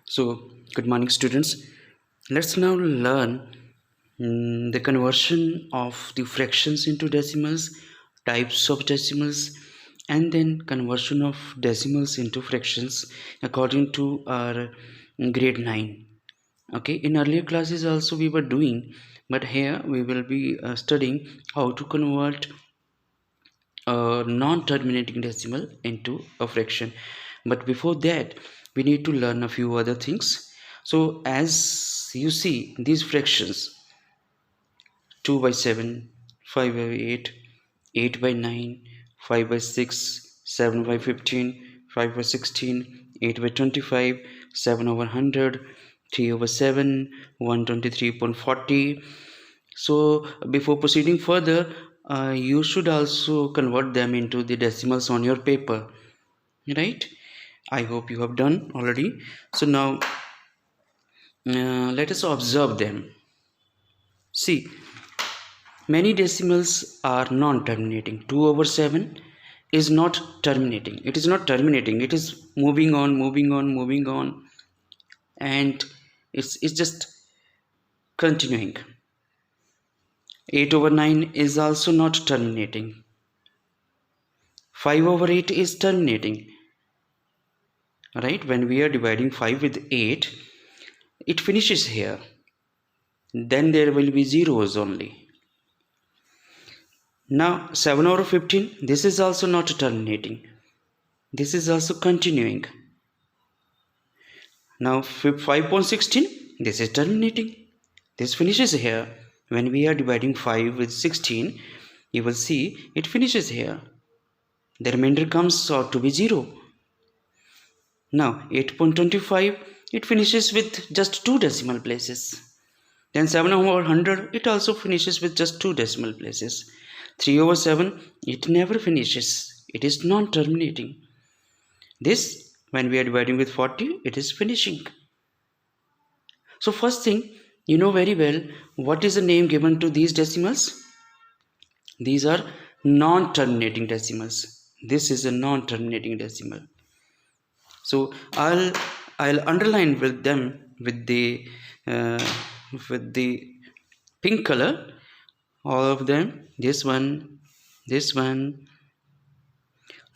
So, good morning, students. Let's now learn the conversion of the fractions into decimals, types of decimals, and then conversion of decimals into fractions according to our grade 9. Okay, in earlier classes also we were doing, but here we will be studying how to convert a non-terminating decimal into a fraction. But before that, we need to learn a few other things. So as you see, these fractions 2 by 7, 5 by 8, 8 by 9, 5 by 6, 7 by 15, 5 by 16, 8 by 25, 7 over 100, 3 over 7, 123.40. So before proceeding further, you should also convert them into the decimals on your paper, right? I hope you have done already. So now let us observe them. See, many decimals are non-terminating. 2 over 7 is not terminating. It is not terminating. It is moving on, moving on, moving on, and it's just continuing. 8 over 9 is also not terminating. 5 over 8 is terminating. Right? When we are dividing 5 with 8, it finishes here. Then there will be zeros only. Now 7 over 15, this is also not terminating. This is also continuing. Now 5.16, this is terminating. This finishes here. When we are dividing 5 with 16, you will see it finishes here. The remainder comes out to be 0. Now 8.25, it finishes with just 2 decimal places. Then 7 over 100, it also finishes with just 2 decimal places. 3 over 7, it never finishes. It is non-terminating. This, when we are dividing with 40, it is finishing. So first thing, you know very well, what is the name given to these decimals? These are non-terminating decimals. This is a non-terminating decimal. So I'll underline with them uh, with the pink color, all of them, this one,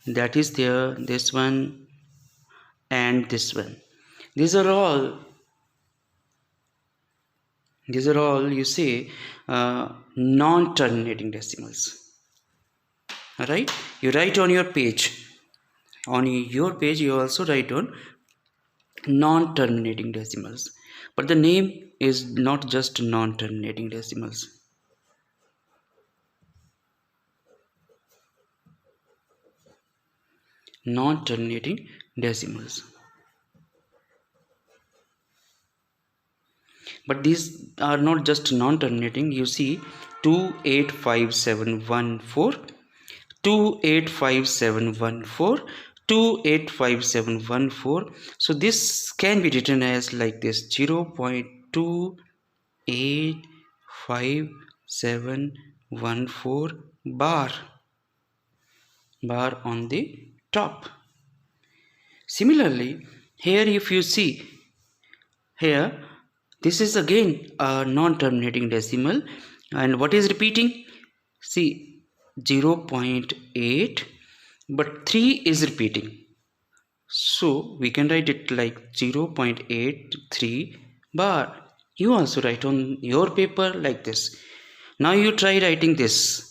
that is there, this one, and this one. These are all you say non-terminating decimals. All right, you write on your page. On your page, you also write on non-terminating decimals. But the name is not just non-terminating decimals. Non-terminating decimals. But these are not just non-terminating. You see 285714, 285714, 285714. So this can be written as like this: 0.285714 bar on the top. Similarly, here if you see here, this is again a non-terminating decimal, and what is repeating? See, 0.8, but 3 is repeating. So we can write it like 0.83 bar. You also write on your paper like this. Now you try writing this,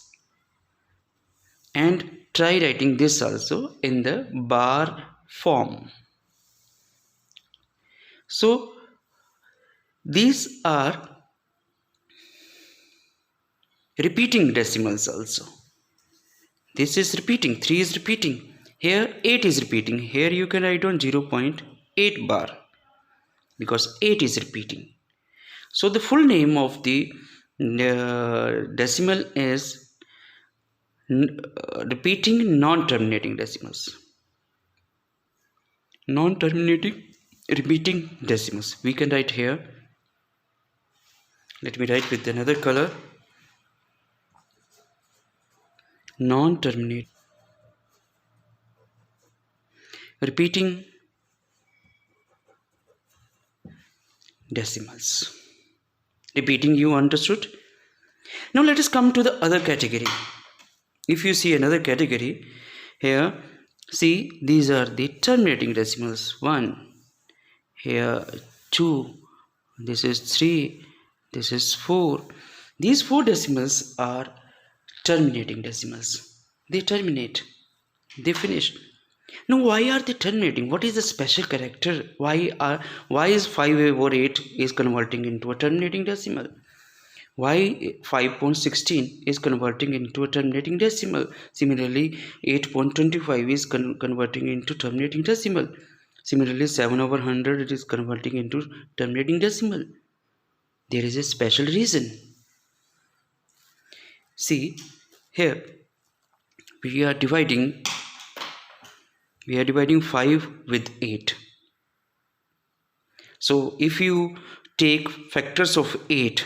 and try writing this also in the bar form. So these are repeating decimals also. This is repeating, 3 is repeating. Here 8 is repeating. Here you can write on 0.8 bar because 8 is repeating. So the full name of the decimal is repeating non-terminating decimals. Non-terminating repeating decimals. We can write here. Let me write with another color. Non-terminating repeating decimals. Repeating, you understood? Now let us come to the other category. If you see another category here, see these are the terminating decimals. 1, here 2, this is 3, this is 4. These 4 decimals are terminating decimals. They terminate, they finish. Now why are they terminating? What is the special character? Why is 5 over 8 is converting into a terminating decimal? Why 5.16 is converting into a terminating decimal? Similarly, 8.25 is converting into terminating decimal. Similarly, 7 over 100 it is converting into terminating decimal. There is a special reason. See, here we are dividing 5 with 8. So if you take factors of 8,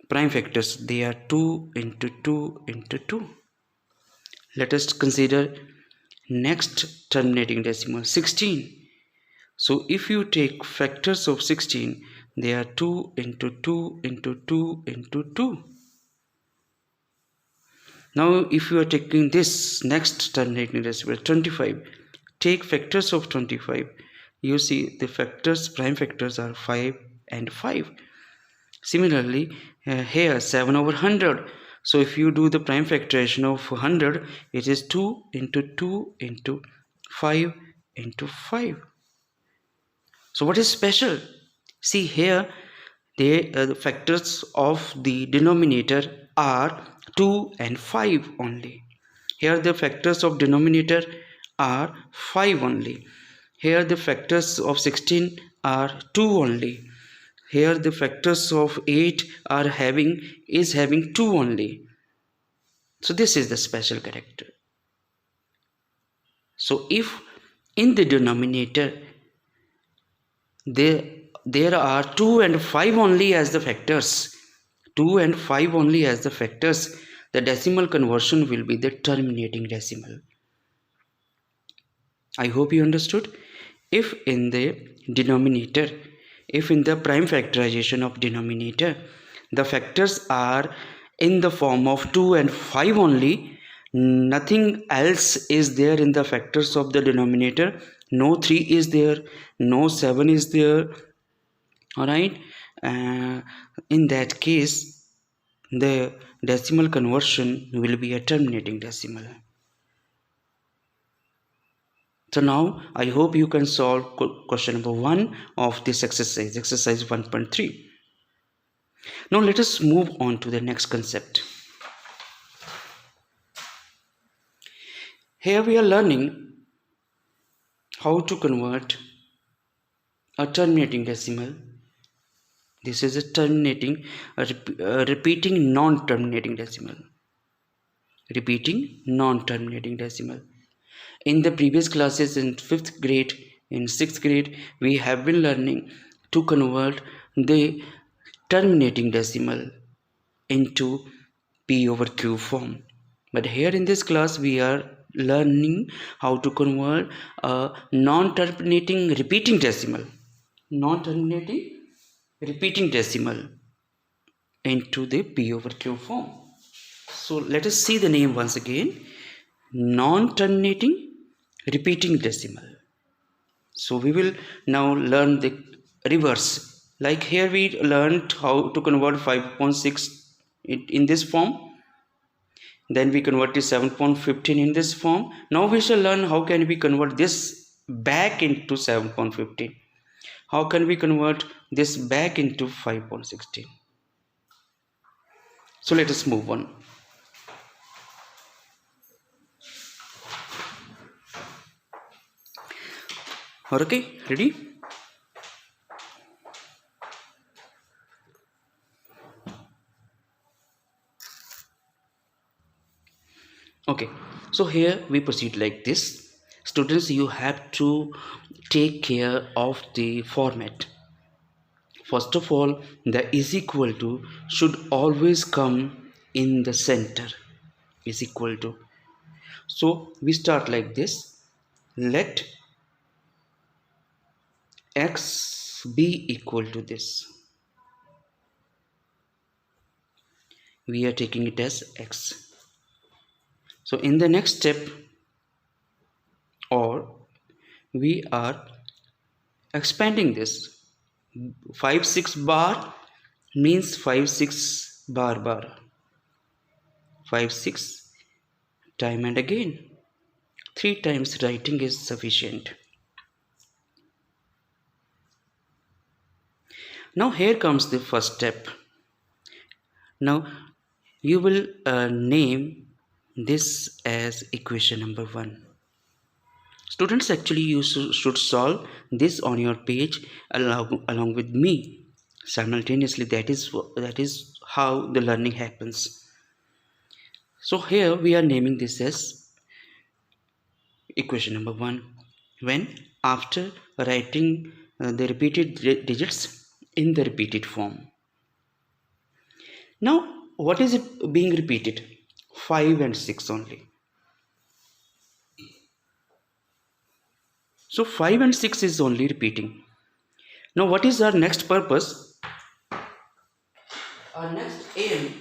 prime factors, they are 2 into 2 into 2. Let us consider next terminating decimal, 16. So if you take factors of 16, they are 2 into 2 into 2 into 2. Now if you are taking this next terminating decimal, 25, take factors of 25. You see the factors, prime factors are 5 and 5. Similarly, here 7 over 100. So if you do the prime factorization of 100, it is 2 into 2 into 5 into 5. So what is special? See here, the factors of the denominator are 2 and 5 only. Here the factors of denominator are 5 only. Here the factors of 16 are 2 only. Here the factors of 8 are having 2 only. So this is the special character. So if in the denominator there are 2 and 5 only as the factors, 2 and 5 only as the factors, the decimal conversion will be the terminating decimal. I hope you understood. If in the denominator, if in the prime factorization of denominator, the factors are in the form of 2 and 5 only, nothing else is there in the factors of the denominator. No 3 is there, no 7 is there. Alright, in that case, the decimal conversion will be a terminating decimal. So now I hope you can solve question number 1 of this exercise, exercise 1.3. Now let us move on to the next concept. Here we are learning how to convert a terminating decimal. This is a repeating non-terminating decimal. Repeating non-terminating decimal. In the previous classes in 5th grade, in 6th grade, we have been learning to convert the terminating decimal into P over Q form. But here in this class, we are learning how to convert a non-terminating repeating decimal. Non-terminating repeating decimal into the P over Q form. So let us see the name once again. Non-terminating repeating decimal. So we will now learn the reverse. Like here we learned how to convert 5.6 in this form. Then we converted 7.15 in this form. Now we shall learn how can we convert this back into 7.15. How can we convert this back into 5.16? So let us move on. Okay, ready? Okay, so here we proceed like this. Students, you have to take care of the format. First of all, the is equal to should always come in the center. Is equal to. So we start like this. Let x be equal to this. We are taking it as x. So in the next step, or we are expanding this. 5 6 bar means 5 6 bar. 5 6 time and again. 3 times writing is sufficient. Now here comes the first step. Now you will name this as equation number 1. Students, actually you should solve this on your page along with me simultaneously. That is how the learning happens. So here we are naming this as equation number 1 when after writing the repeated digits in the repeated form. Now what is it being repeated? 5 and 6 only. So 5 and 6 is only repeating. Now what is our next purpose? Our next aim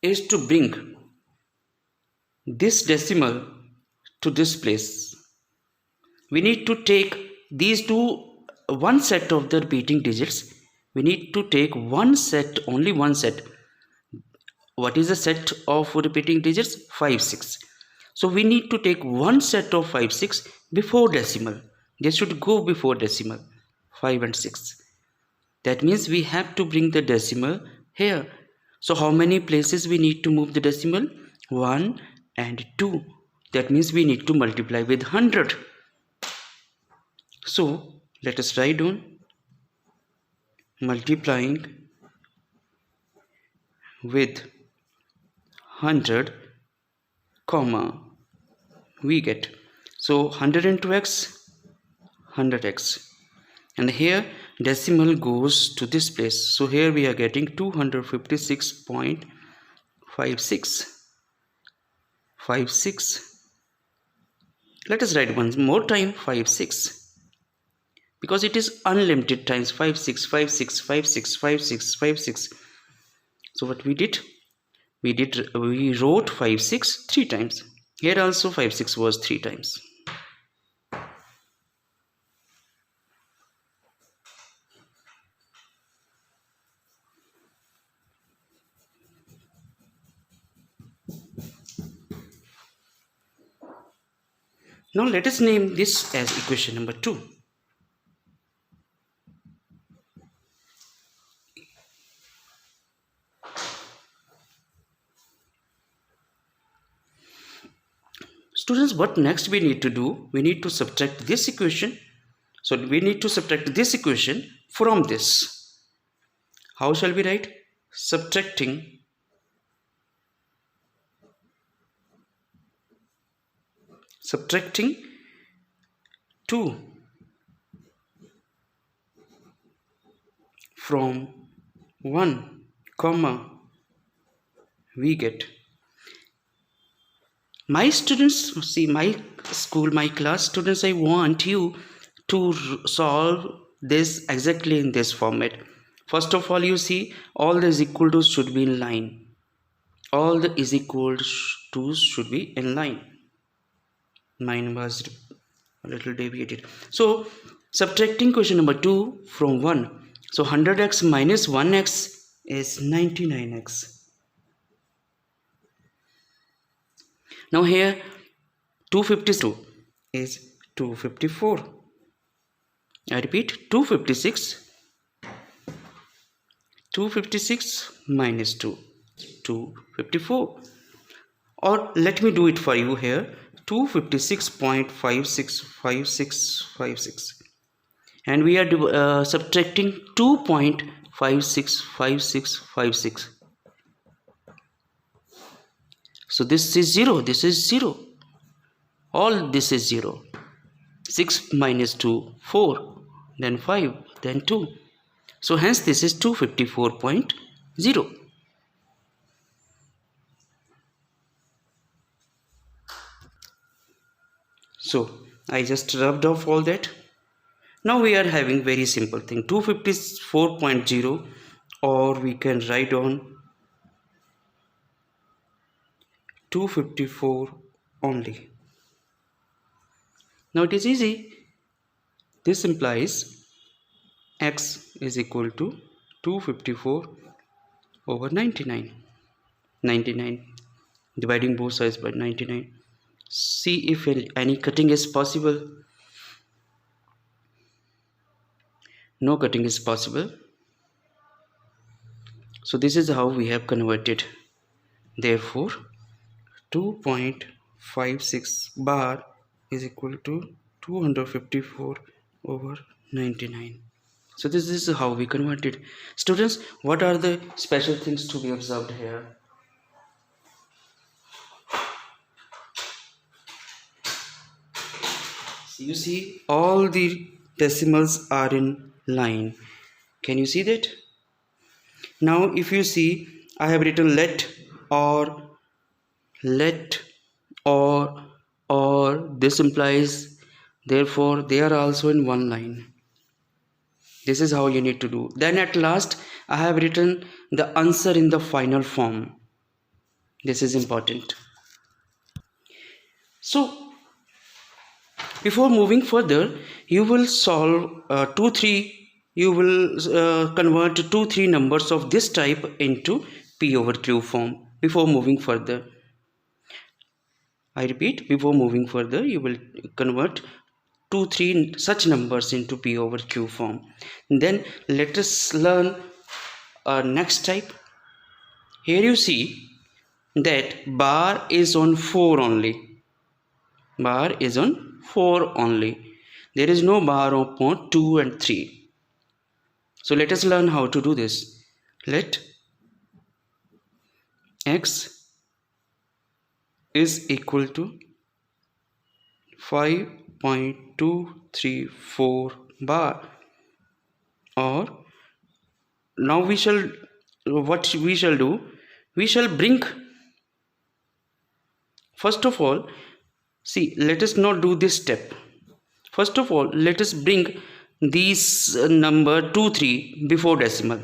is to bring this decimal to this place. We need to take these two, one set of the repeating digits. We need to take one set, only one set. What is the set of repeating digits? 5 6. So we need to take one set of 5 6 before decimal. They should go before decimal, 5 and 6. That means we have to bring the decimal here. So how many places we need to move the decimal? 1 and 2. That means we need to multiply with 100. So let us write down multiplying with 100 comma we get. So 100 into x, 100x. And here decimal goes to this place. So here we are getting 256.56. Let us write one more time 5 6, because it is unlimited times 5 6 5 6 5 6 5 6 5 6. So what we did, we wrote 5 6 3 times. Here also 5 6 was 3 times. Now let us name this as equation number 2. Students, what next we need to do? We need to subtract this equation. So we need to subtract this equation from this. How shall we write? Subtracting subtracting 2 from 1 comma we get. My students, see, my school, my class students, I want you to solve this exactly in this format. First of all, you see, all the is equal to should be in line. All the is equal to should be in line. Mine was a little deviated. So subtracting question number 2 from 1. So 100x minus 1x is 99x. Now here 252 is 254. I repeat, 256 minus 2, 254. Or let me do it for you here, 256.565656. And we are subtracting 2.565656. So this is 0, this is 0. All this is 0. 6 minus 2, 4, then 5, then 2. So hence this is 254.0. So I just rubbed off all that. Now we are having very simple thing 254.0, or we can write on 254 only. Now it is easy. This implies x is equal to 254 over 99. 99, dividing both sides by 99. See if any cutting is possible. No cutting is possible. So this is how we have converted. Therefore 2.56 bar is equal to 254 over 99. So this is how we converted. Students, what are the special things to be observed here? You see all the decimals are in line. Can you see that? Now if you see, I have written let let or this implies, therefore they are also in one line. This is how you need to do. Then at last I have written the answer in the final form. This is important. So before moving further, you will solve you will convert 2 3 numbers of this type into p over q form before moving further. I repeat, before moving further, you will convert 2 3 such numbers into p over q form. Then let us learn next type. Here you see that bar is on 4 only. Bar is on 4 only. There is no bar upon 2 and 3. So let us learn how to do this. Let x is equal to 5.234 bar, or now we shall do, we shall bring, first of all, see, let us not do this step. First of all, let us bring these number 2 3 before decimal.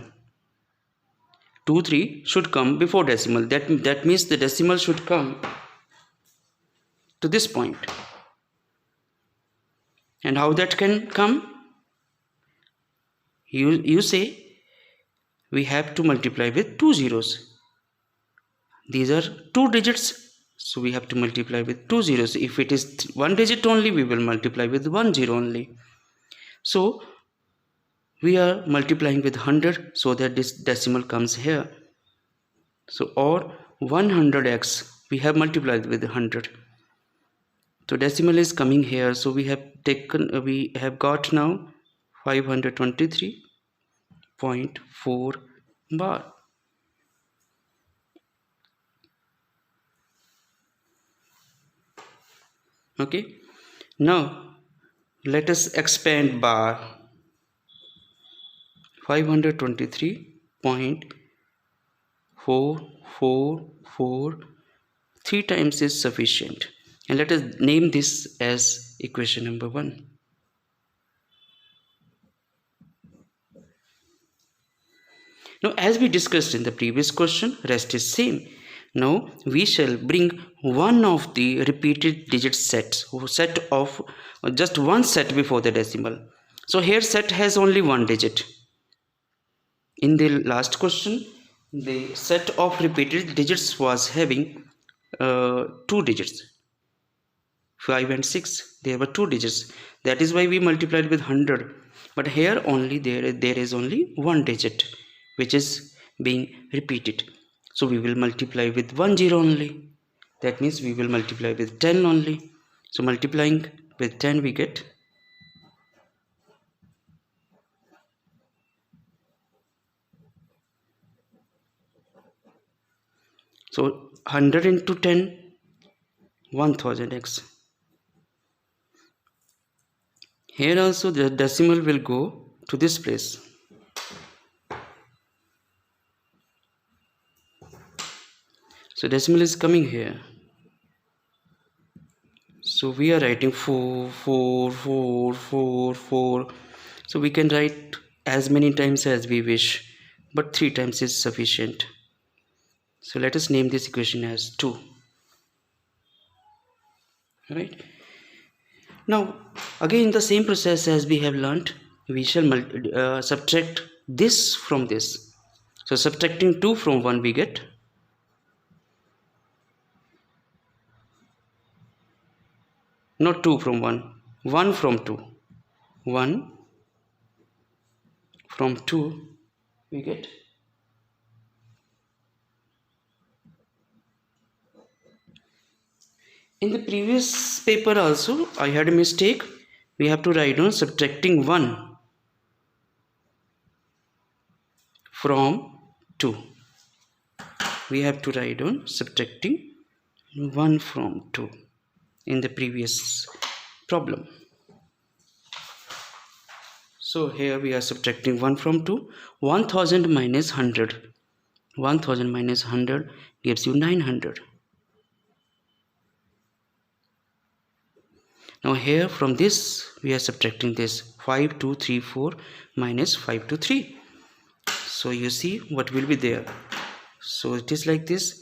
2 3 should come before decimal. That means the decimal should come to this point. And how that can come? You say we have to multiply with 2 zeros. These are 2 digits, so we have to multiply with 2 zeros. If it is 1 digit only, we will multiply with 1 zero only. So we are multiplying with 100 so that this decimal comes here. So or 100x, we have multiplied with 100. So decimal is coming here. So we have got now 523.4 bar. Okay. Now let us expand bar. 523.444, 3 times is sufficient, and let us name this as equation number 1. Now as we discussed in the previous question, rest is same. Now we shall bring one of the repeated digit sets, or set of just one set before the decimal. So here set has only one digit. In the last question, the set of repeated digits was having 2 digits, 5 and 6. There were 2 digits. That is why we multiplied with 100. But here only there is only one digit which is being repeated. So we will multiply with 1 zero only. That means we will multiply with 10 only. So multiplying with 10 we get, so 100 into 10, 1000x. Here also the decimal will go to this place. So decimal is coming here. So we are writing 4, 4, 4, 4, 4. So we can write as many times as we wish, but 3 times is sufficient. So let us name this equation as 2. Right? Now again the same process as we have learnt, we shall subtract this from this. So subtracting 2 from 1 we get not 2 from 1, 1 from 2. 1 from 2 we get in the previous paper also I had a mistake. We have to write on subtracting 1 from 2. We have to write on subtracting 1 from 2 in the previous problem. So here we are subtracting 1 from 2. 1000 minus 100. 1000 minus 100 gives you 900. Now here from this we are subtracting this 5 2 3 4 minus 5 2 3. So you see what will be there. So it is like this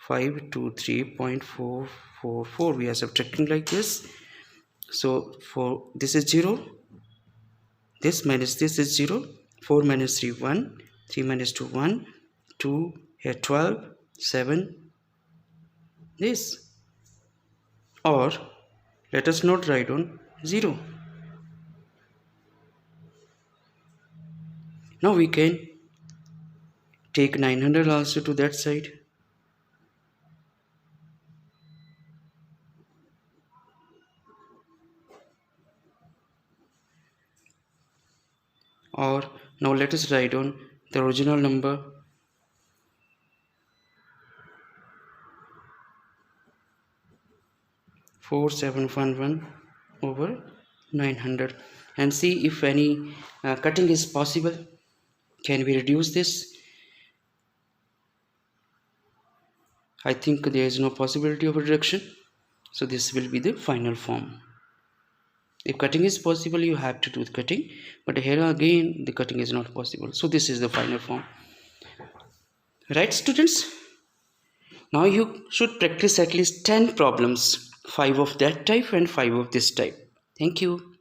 523.444. We are subtracting like this. So for this is 0. This minus this is 0. 4 minus 3 1. 3 minus 2 1. 2 here 12. 7 this. Or let us not write on 0. Now we can take 900 also to that side. Or now let us write on the original number 4711 over 900 and see if any cutting is possible. Can we reduce this? I think there is no possibility of a reduction, so this will be the final form. If cutting is possible, you have to do the cutting, but here again the cutting is not possible, so this is the final form. Right, students? Now you should practice at least 10 problems, 5 of that type and 5 of this type. Thank you.